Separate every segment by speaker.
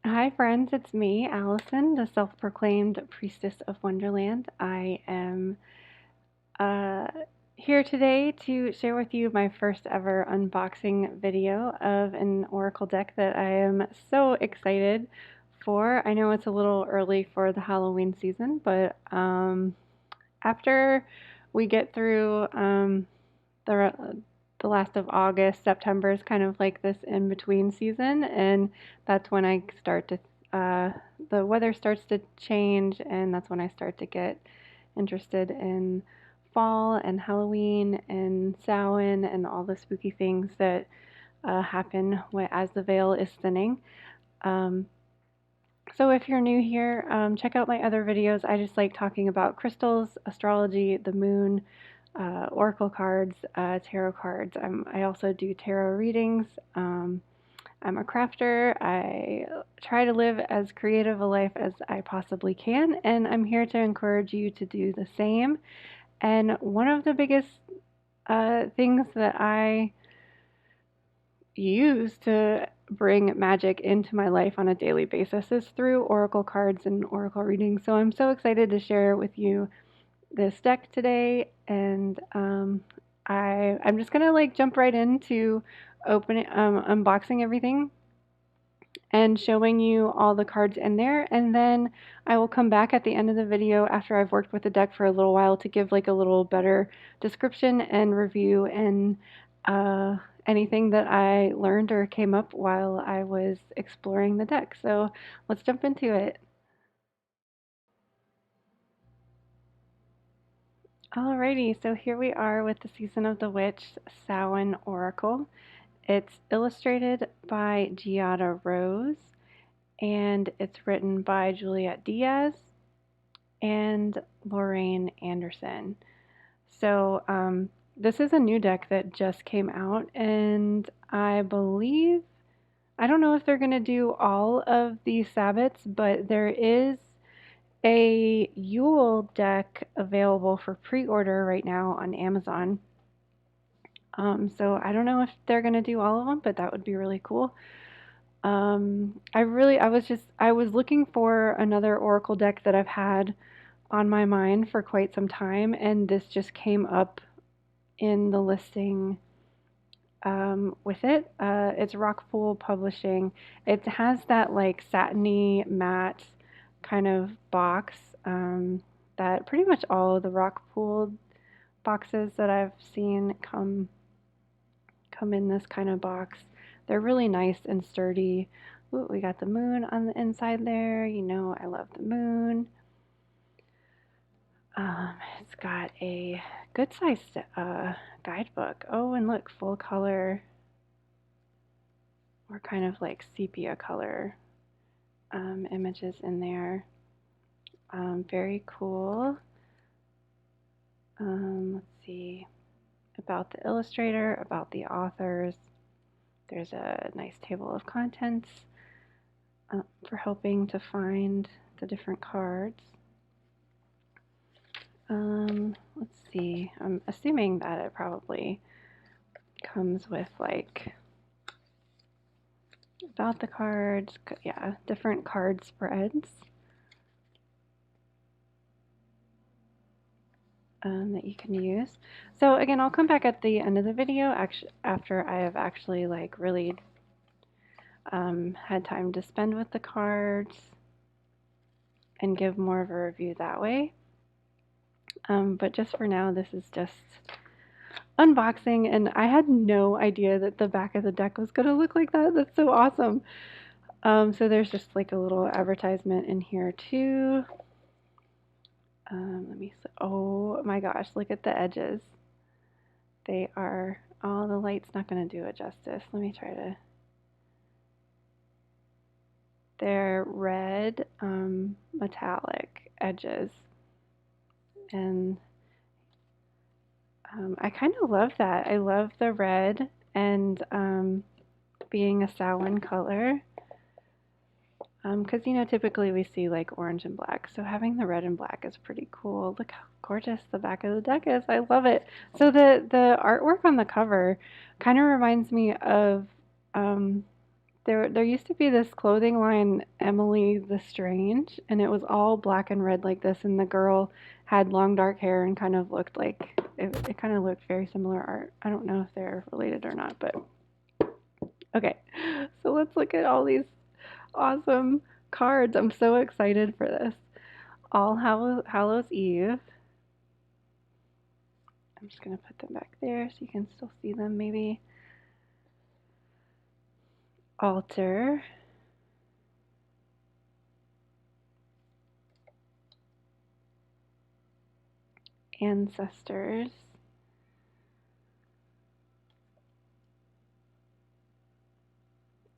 Speaker 1: Hi, friends. It's me, Allison, the self proclaimed priestess of Wonderland. I am uh, here today to share with you my first ever unboxing video of an Oracle deck that I am so excited for. I know it's a little early for the Halloween season, but after we get through the the last of August, September is kind of like this in between season, and that's when I start to the weather starts to change, and that's when I start to get interested in fall and Halloween and Samhain and all the spooky things that happen as the veil is thinning. Um, so if you're new here, check out my other videos. I just like talking about crystals, astrology, the moon, oracle cards, tarot cards. I also do tarot readings. I'm a crafter. I try to live as creative a life as I possibly can, and I'm here to encourage you to do the same. And one of the biggest things that I use to bring magic into my life on a daily basis is through oracle cards and oracle readings. So I'm so excited to share with you this deck today, and I'm just gonna like jump right into opening, unboxing everything and showing you all the cards in there, and then I will come back at the end of the video after I've worked with the deck for a little while to give like a little better description and review and uh, anything that I learned or came up while I was exploring the deck. So let's jump into it. Alrighty, so here we are with the Season of the Witch Samhain Oracle. It's illustrated by Giada Rose, and it's written by Juliet Diaz and Lorraine Anderson. So this is a new deck that just came out, and I don't know if they're going to do all of the Sabbats, but there is a Yule deck available for pre-order right now on Amazon. So I don't know if they're going to do all of them, but that would be really cool. I was looking for another Oracle deck that I've had on my mind for quite some time, and this just came up in the listing with it. It's Rockpool Publishing. It has that like satiny matte kind of box that pretty much all of the Rockpool boxes that I've seen come in this kind of box. They're really nice and sturdy. Ooh, we got the moon on the inside there. You know, I love the moon. It's got a good sized guidebook. Oh, and look, full color or kind of like sepia color images in there. Very cool. Let's see about the illustrator, about the authors. There's a nice table of contents for helping to find the different cards. Let's see. I'm assuming that it probably comes with like about the cards, yeah, different card spreads that you can use. So again, I'll come back at the end of the video after I have actually like really had time to spend with the cards and give more of a review that way. But just for now, this is just unboxing, and I had no idea that the back of the deck was going to look like that. That's so awesome. So there's just like a little advertisement in here too. Let me see. Oh my gosh, look at the edges. They are, oh, the light's not going to do it justice. Let me try to. They're red metallic edges. And I kind of love that. I love the red and being a Samhain color. Because, you know, typically we see like orange and black. So having the red and black is pretty cool. Look how gorgeous the back of the deck is. I love it. So the artwork on the cover kind of reminds me of There used to be this clothing line, Emily the Strange, and it was all black and red like this, and the girl had long dark hair and kind of looked like it kind of looked very similar art. I don't know if they're related or not, but okay. So let's look at all these awesome cards. I'm so excited for this. Hallows Eve. I'm just going to put them back there so you can still see them maybe. Altar. Ancestors.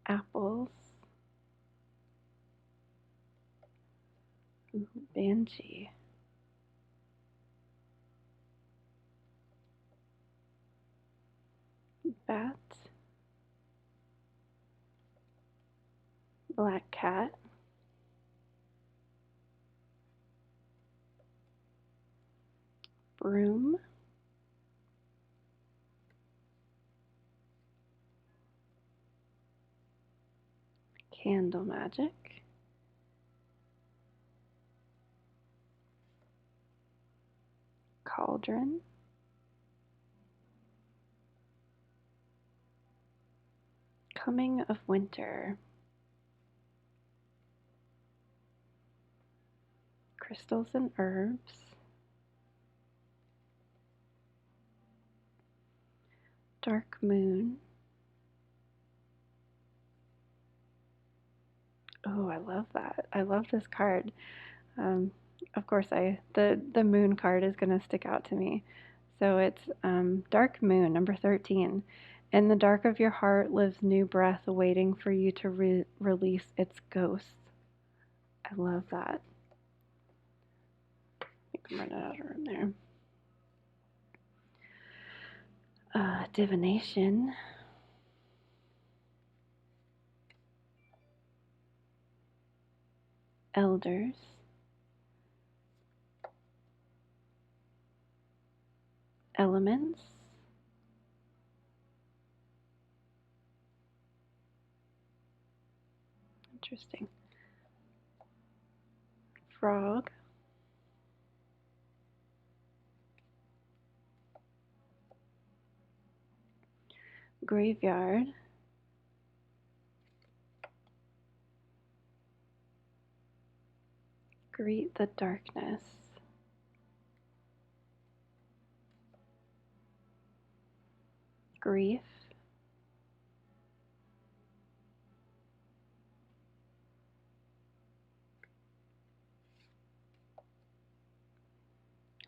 Speaker 1: Apples. Banshee. Bat. Black cat. Broom. Candle magic. Cauldron. Coming of winter. Crystals and herbs. Dark moon. Oh, I love that. I love this card. Of course, the moon card is going to stick out to me. So it's Dark Moon, number 13. In the dark of your heart lives new breath waiting for you to release its ghost. I love that. I can run out of room there. Divination. Elders. Elements. Interesting. Frog. Graveyard. Greet the darkness. Grief.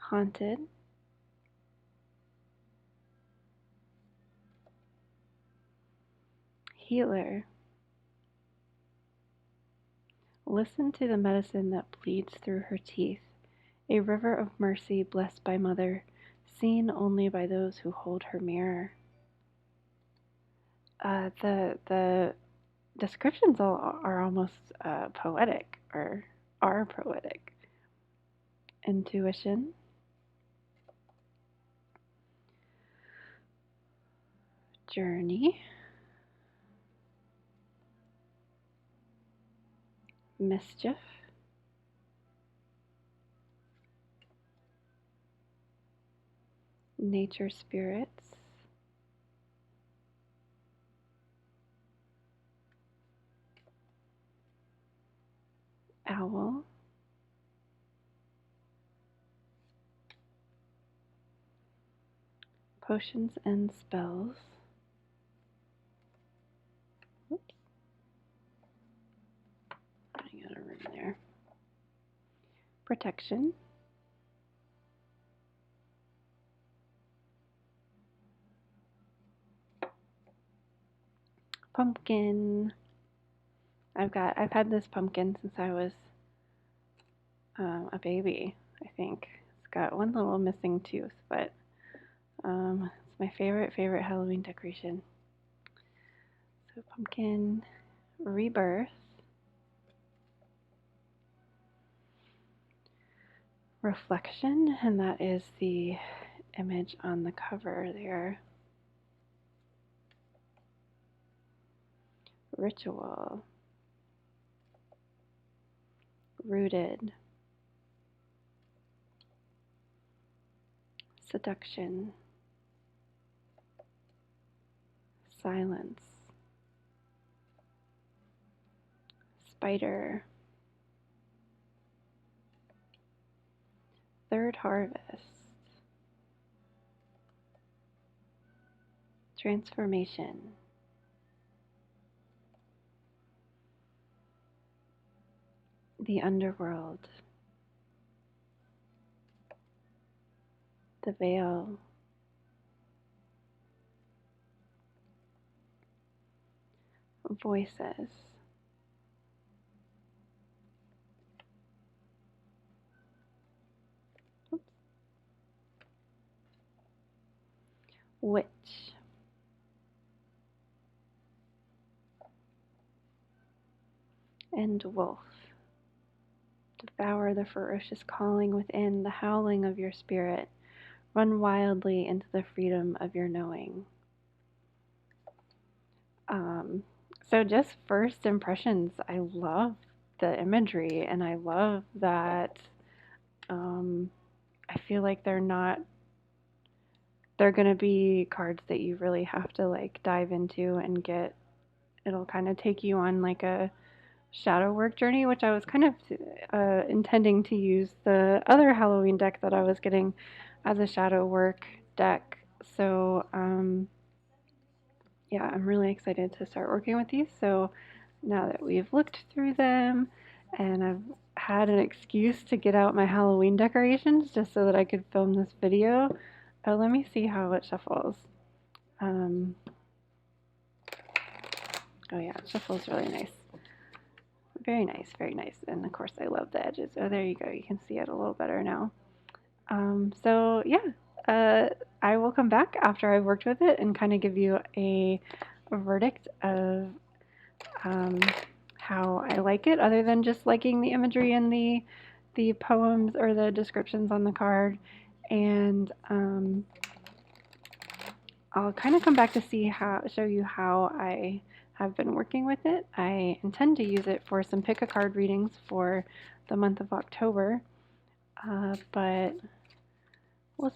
Speaker 1: Haunted. Healer. Listen to the medicine that bleeds through her teeth, a river of mercy blessed by Mother, seen only by those who hold her mirror. The descriptions all are almost poetic, or are poetic. Intuition. Journey. Mischief. Nature spirits. Owl. Potions and spells. Oops. Running out of room there. Protection. Pumpkin. I've had this pumpkin since I was a baby, I think. It's got one little missing tooth, but it's my favorite Halloween decoration. So pumpkin. Rebirth. Reflection, and that is the image on the cover there. ritual, rooted, seduction, silence, spider, third harvest, transformation, the underworld, the veil, voices, witch, and wolf. Devour the ferocious calling within, the howling of your spirit. Run wildly into the freedom of your knowing. So just first impressions, I love the imagery, and I love that I feel like they're going to be cards that you really have to like dive into and get. It'll kind of take you on like a shadow work journey, which I was kind of intending to use the other Halloween deck that I was getting as a shadow work deck. So yeah, I'm really excited to start working with these. So now that we've looked through them and I've had an excuse to get out my Halloween decorations just so that I could film this video, let me see how it shuffles. Oh yeah, it shuffles really nice. Very nice, very nice. And of course I love the edges. Oh, there you go. You can see it a little better now. So yeah, I will come back after I've worked with it and kind of give you a verdict of how I like it, other than just liking the imagery and the poems or the descriptions on the card. And I'll kind of come back to show you how I have been working with it. I intend to use it for some pick a card readings for the month of October, but we'll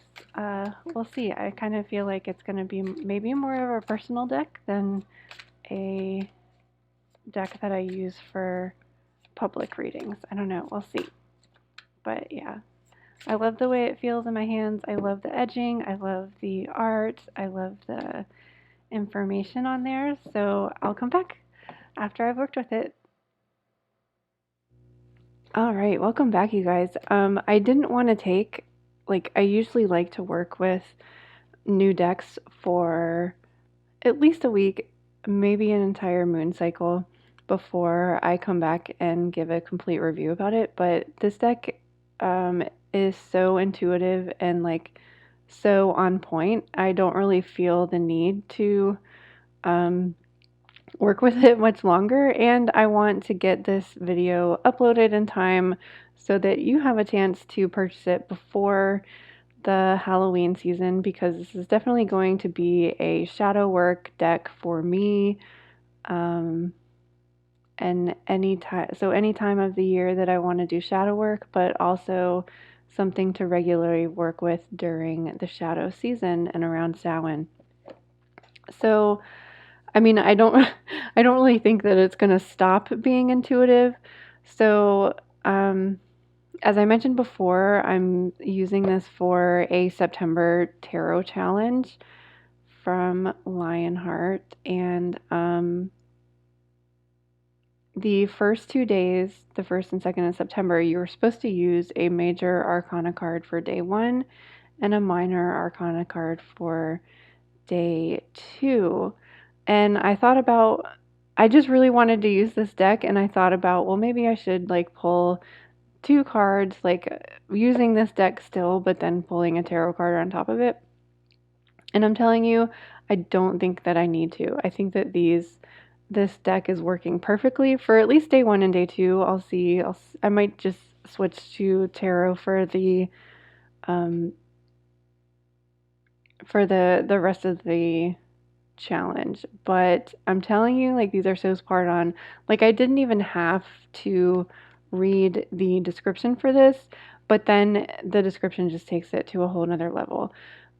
Speaker 1: see. I kind of feel like it's going to be maybe more of a personal deck than a deck that I use for public readings. I don't know. We'll see. But yeah, I love the way it feels in my hands. I love the edging. I love the art. I love the information on there. So I'll come back after I've worked with it. All right, welcome back, you guys. I didn't want to take, I usually like to work with new decks for at least a week, maybe an entire moon cycle before I come back and give a complete review about it. But this deck is so intuitive and so on point. I don't really feel the need to work with it much longer, and I want to get this video uploaded in time so that you have a chance to purchase it before the Halloween season, because this is definitely going to be a shadow work deck for me. And any time of the year that I want to do shadow work, but also something to regularly work with during the shadow season and around Samhain. So, I mean, I don't really think that it's going to stop being intuitive. So, as I mentioned before, I'm using this for a September tarot challenge from Lionheart, and the first 2 days, the 1st and 2nd of September, you were supposed to use a major arcana card for day 1 and a minor arcana card for day 2. And I just really wanted to use this deck, and I thought about, well, maybe I should pull 2 cards, using this deck still, but then pulling a tarot card on top of it. And I'm telling you, I don't think that I need to. I think that this deck is working perfectly for at least day 1 and day 2. I'll see. I might just switch to tarot for the rest of the challenge, but I'm telling you, like, these are so spot on. Like, I didn't even have to read the description for this, but then the description just takes it to a whole nother level.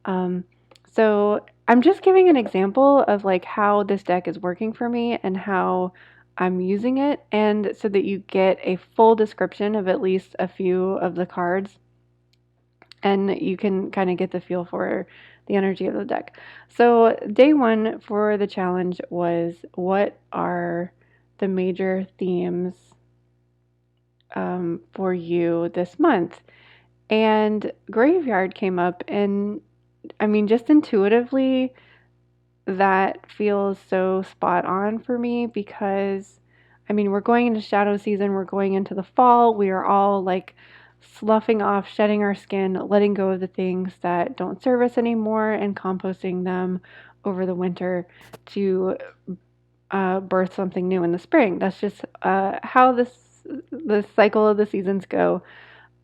Speaker 1: Um, so I'm just giving an example of like how this deck is working for me and how I'm using it, and so that you get a full description of at least a few of the cards and you can kind of get the feel for the energy of the deck. So, day one for the challenge was what are the major themes for you this month? And graveyard came up, and I mean, just intuitively, that feels so spot on for me because I mean, we're going into shadow season, we're going into the fall, we are all like sloughing off, shedding our skin, letting go of the things that don't serve us anymore, and composting them over the winter to birth something new in the spring. That's just how the cycle of the seasons go.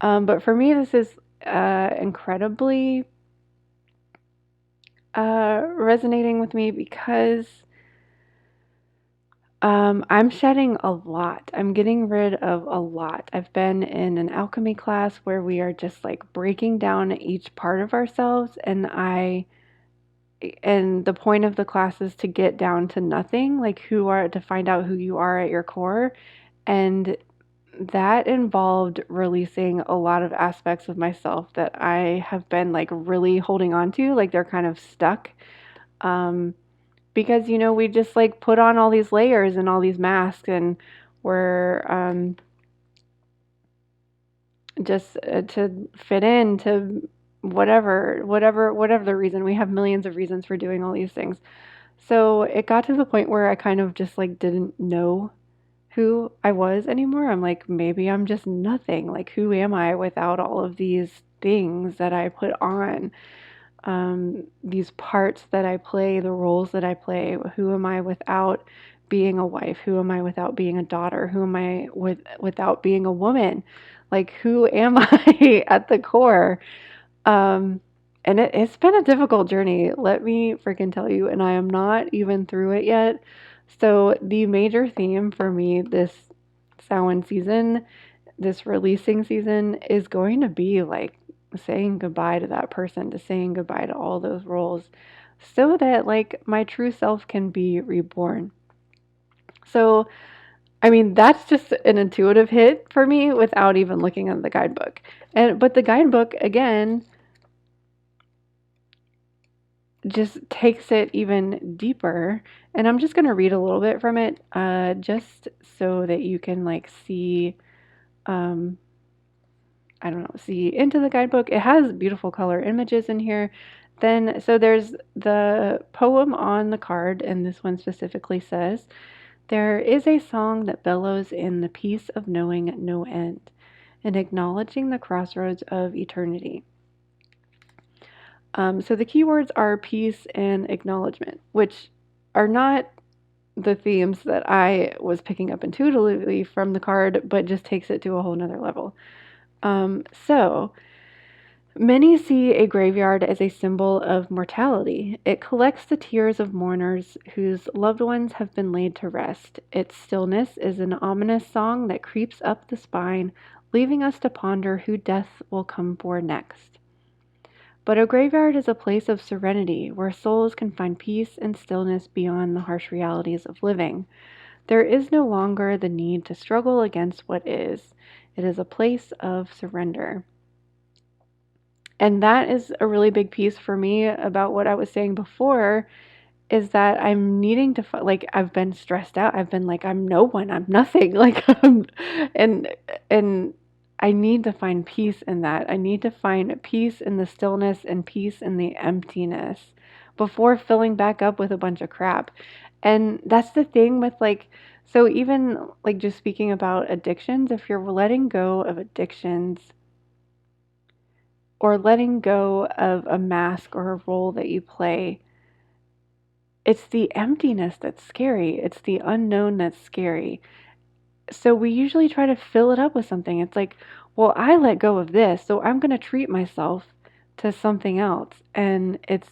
Speaker 1: But for me, this is incredibly resonating with me because I'm shedding a lot. I'm getting rid of a lot. I've been in an alchemy class where we are just like breaking down each part of ourselves, and the point of the class is to get down to nothing, like to find out who you are at your core. And that involved releasing a lot of aspects of myself that I have been like really holding on to, like they're kind of stuck. Um, because we just like put on all these layers and all these masks, and we're just to fit in to whatever the reason. We have millions of reasons for doing all these things. So it got to the point where I kind of just like didn't know who I was anymore. I'm like, maybe I'm just nothing. Like, who am I without all of these things that I put on? These parts that I play, the roles that I play. Who am I without being a wife? Who am I without being a daughter? Who am I without being a woman? Like, who am I at the core? Um, and it's been a difficult journey, let me freaking tell you, and I am not even through it yet. So the major theme for me this Samhain season, this releasing season, is going to be like saying goodbye to that person, to saying goodbye to all those roles, so that like my true self can be reborn. So, I mean, that's just an intuitive hit for me without even looking at the guidebook. But the guidebook again just takes it even deeper. And I'm just going to read a little bit from it, just so that you can like see, um, I don't know, see into the guidebook. It has beautiful color images in here. Then, so there's the poem on the card, and this one specifically says, "There is a song that bellows in the peace of knowing no end, and acknowledging the crossroads of eternity." So the keywords are peace and acknowledgement, which are not the themes that I was picking up intuitively from the card, but just takes it to a whole nother level. So many see a graveyard as a symbol of mortality. It collects the tears of mourners whose loved ones have been laid to rest. Its stillness is an ominous song that creeps up the spine, leaving us to ponder who death will come for next. But a graveyard is a place of serenity where souls can find peace and stillness beyond the harsh realities of living. There is no longer the need to struggle against what is. It is a place of surrender. And that is a really big piece for me about what I was saying before, is that I'm needing to like I've been stressed out. I've been like I'm no one, I'm nothing. Like and and I need to find peace in that. I need to find peace in the stillness and peace in the emptiness before filling back up with a bunch of crap. And that's the thing with like so even like just speaking about addictions, if you're letting go of addictions or letting go of a mask or a role that you play, it's the emptiness that's scary. It's the unknown that's scary. So we usually try to fill it up with something. It's like, well, I let go of this, so I'm going to treat myself to something else. And it's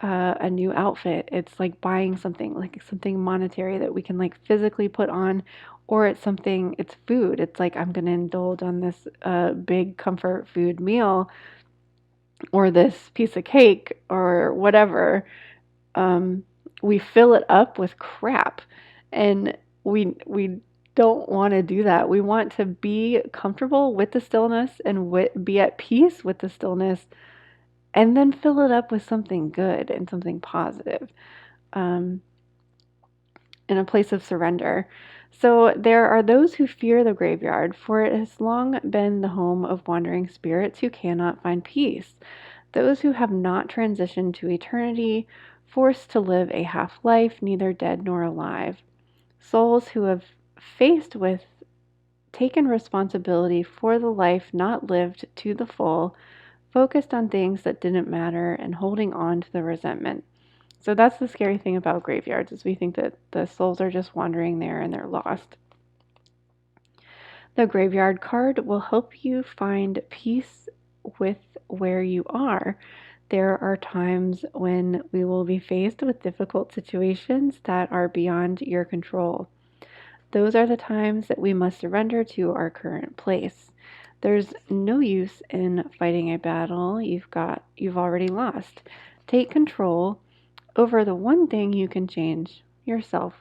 Speaker 1: a new outfit. It's like buying something, like something monetary that we can like physically put on, or it's food. It's like I'm going to indulge on this big comfort food meal or this piece of cake or whatever. Um, we fill it up with crap, and we don't want to do that. We want to be comfortable with the stillness and be at peace with the stillness, and then fill it up with something good and something positive, um, in a place of surrender. So there are those who fear the graveyard, for it has long been the home of wandering spirits who cannot find peace. Those who have not transitioned to eternity, forced to live a half life, neither dead nor alive. Souls who have faced with taken responsibility for the life not lived to the full, focused on things that didn't matter and holding on to the resentment. So that's the scary thing about graveyards, is we think that the souls are just wandering there and they're lost. The graveyard card will help you find peace with where you are. There are times when we will be faced with difficult situations that are beyond your control. Those are the times that we must surrender to our current place. There's no use in fighting a battle you've already lost. Take control over the one thing you can change, yourself.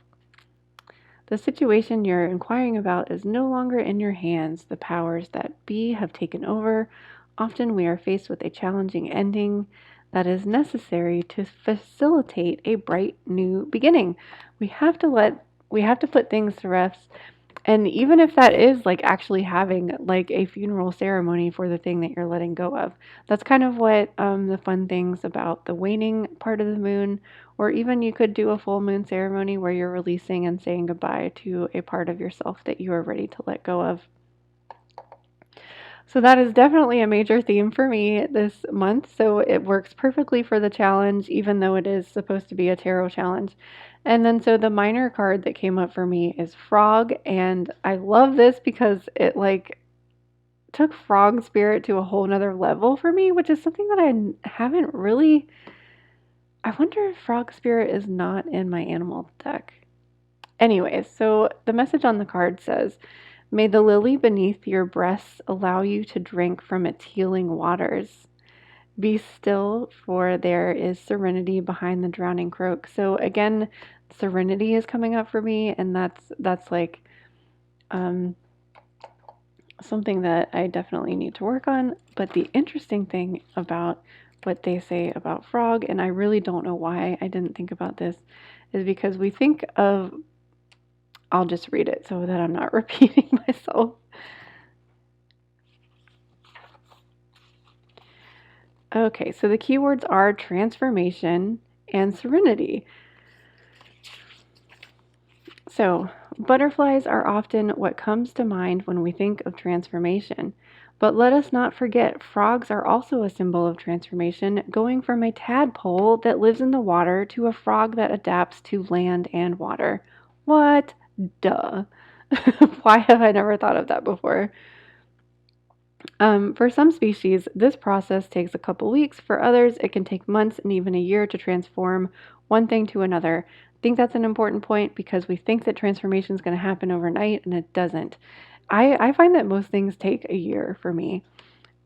Speaker 1: The situation you're inquiring about is no longer in your hands. The powers that be have taken over. Often we are faced with a challenging ending that is necessary to facilitate a bright new beginning. We have to put things to rest, and even if that is like actually having like a funeral ceremony for the thing that you're letting go of, that's kind of what the fun things about the waning part of the moon, or even you could do a full moon ceremony where you're releasing and saying goodbye to a part of yourself that you are ready to let go of. So that is definitely a major theme for me this month. So it works perfectly for the challenge, even though it is supposed to be a tarot challenge. And then so the minor card that came up for me is Frog. And I love this because it like took frog spirit to a whole nother level for me, which is something that I haven't really. I wonder if frog spirit is not in my animal deck. Anyways, so the message on the card says, may the lily beneath your breasts allow you to drink from its healing waters. Be still, for there is serenity behind the drowning croak. So again, serenity is coming up for me, and that's like something that I definitely need to work on. But the interesting thing about what they say about frog, and I really don't know why I didn't think about this, is because we think of, I'll just read it so that I'm not repeating myself. Okay, so the keywords are transformation and serenity. So, butterflies are often what comes to mind when we think of transformation. But let us not forget, frogs are also a symbol of transformation, going from a tadpole that lives in the water to a frog that adapts to land and water. What? Duh. Why have I never thought of that before? For some species, this process takes a couple weeks. For others, it can take months and even a year to transform one thing to another. I think that's an important point because we think that transformation is going to happen overnight, and it doesn't. I find that most things take a year for me.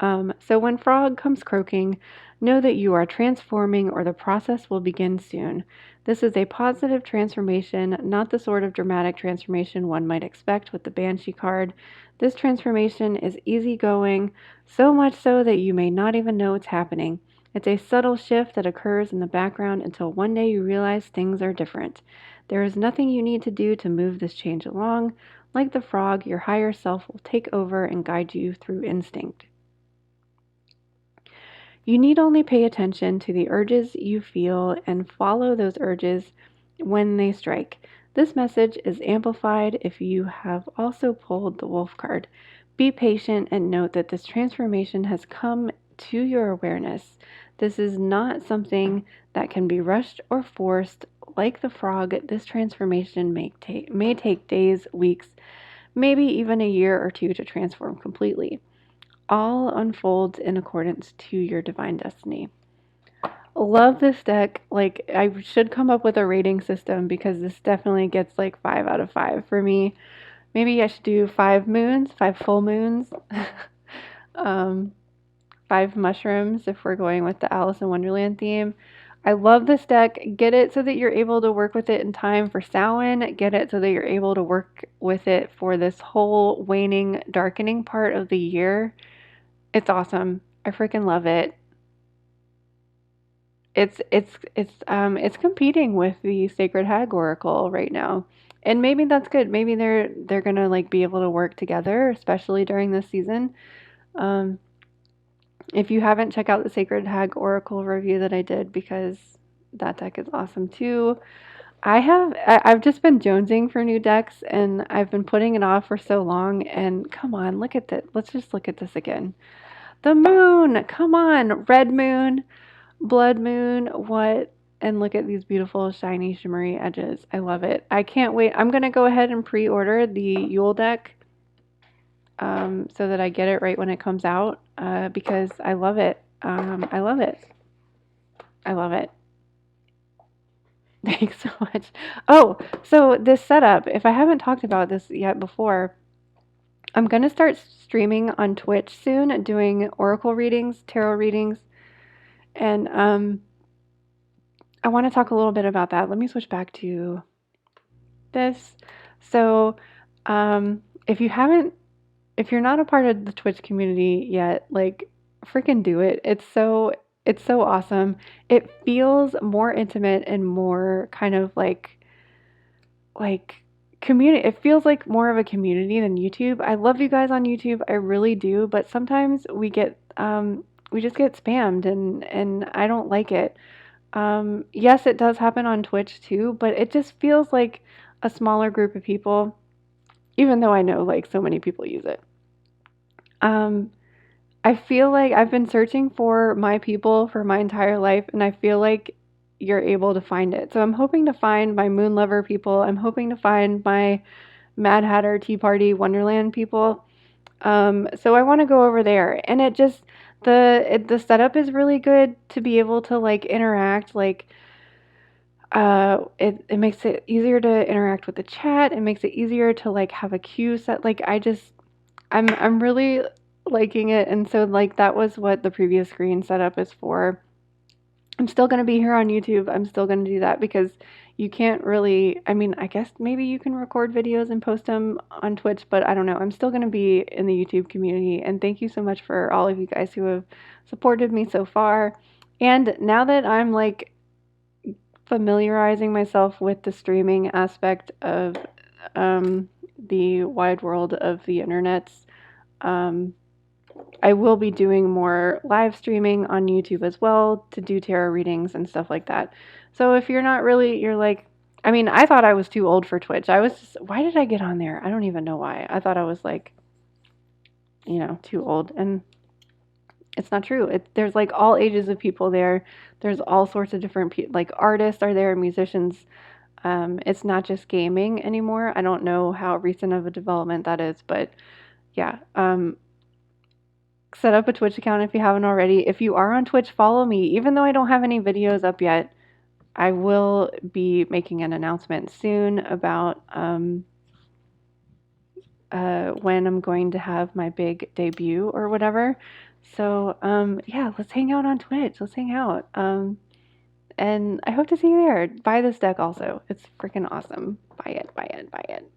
Speaker 1: So when frog comes croaking, know that you are transforming or the process will begin soon. This is a positive transformation, not the sort of dramatic transformation one might expect with the Banshee card. This transformation is easygoing, so much so that you may not even know it's happening. It's a subtle shift that occurs in the background until one day you realize things are different. There is nothing you need to do to move this change along. Like the frog, your higher self will take over and guide you through instinct. You need only pay attention to the urges you feel and follow those urges when they strike. This message is amplified if you have also pulled the wolf card. Be patient and note that this transformation has come to your awareness. This is not something that can be rushed or forced. Like the frog, this transformation may take days, weeks, maybe even a year or two to transform completely. All unfolds in accordance to your divine destiny. Love this deck. Like, I should come up with a rating system because this definitely gets like 5 out of 5 for me. Maybe I should do 5 moons, 5 full moons, um, 5 mushrooms if we're going with the Alice in Wonderland theme. I love this deck. Get it so that you're able to work with it in time for Samhain. Get it so that you're able to work with it for this whole waning, darkening part of the year. It's awesome. I freaking love it. It's competing with the Sacred Hag Oracle right now. And maybe that's good. Maybe they're gonna like be able to work together, especially during this season. Um, if you haven't, check out the Sacred Hag Oracle review that I did because that deck is awesome too. I've just been jonesing for new decks and I've been putting it off for so long. And come on, look at that. Let's just look at this again. The moon, come on, red moon. Blood moon, what? And look at these beautiful shiny shimmery edges. I love it. I can't wait. I'm going to go ahead and pre-order the Yule deck so that I get it right when it comes out because I love it. I love it. I love it. Thanks so much. Oh, so this setup, if I haven't talked about this yet before, I'm going to start streaming on Twitch soon, doing oracle readings, tarot readings, and I want to talk a little bit about that. Let me switch back to this. So, if you haven't, if you're not a part of the Twitch community yet, like freaking do it. It's so awesome. It feels more intimate and more kind of like community. It feels like more of a community than YouTube. I love you guys on YouTube. I really do, but sometimes we just get spammed and I don't like it. Yes, it does happen on Twitch too, but it just feels like a smaller group of people, even though I know like so many people use it. Um, I feel like I've been searching for my people for my entire life, and I feel like you're able to find it. So I'm hoping to find my Moon Lover people. I'm hoping to find my Mad Hatter Tea Party Wonderland people. So I want to go over there, and it just the setup is really good to be able to like interact. Like it makes it easier to interact with the chat. It makes it easier to like have a queue set. Like I'm really liking it, and so like that was what the previous screen setup is for. I'm still going to be here on YouTube. I'm still going to do that because you can't really, I mean, I guess maybe you can record videos and post them on Twitch, but I don't know. I'm still going to be in the YouTube community. And thank you so much for all of you guys who have supported me so far. And now that I'm like familiarizing myself with the streaming aspect of the wide world of the internets, um, I will be doing more live streaming on YouTube as well to do tarot readings and stuff like that. So if you're not really, you're like, I mean, I thought I was too old for Twitch. I was just, why did I get on there? I don't even know why. I thought I was like, too old. And it's not true. There's like all ages of people there. There's all sorts of different people, like artists are there, musicians. It's not just gaming anymore. I don't know how recent of a development that is, but yeah. Set up a Twitch account if you haven't already. If you are on Twitch, follow me. Even though I don't have any videos up yet, I will be making an announcement soon about when I'm going to have my big debut or whatever. So yeah, let's hang out on Twitch. Let's hang out. And I hope to see you there. Buy this deck also. It's freaking awesome. Buy it, buy it, buy it.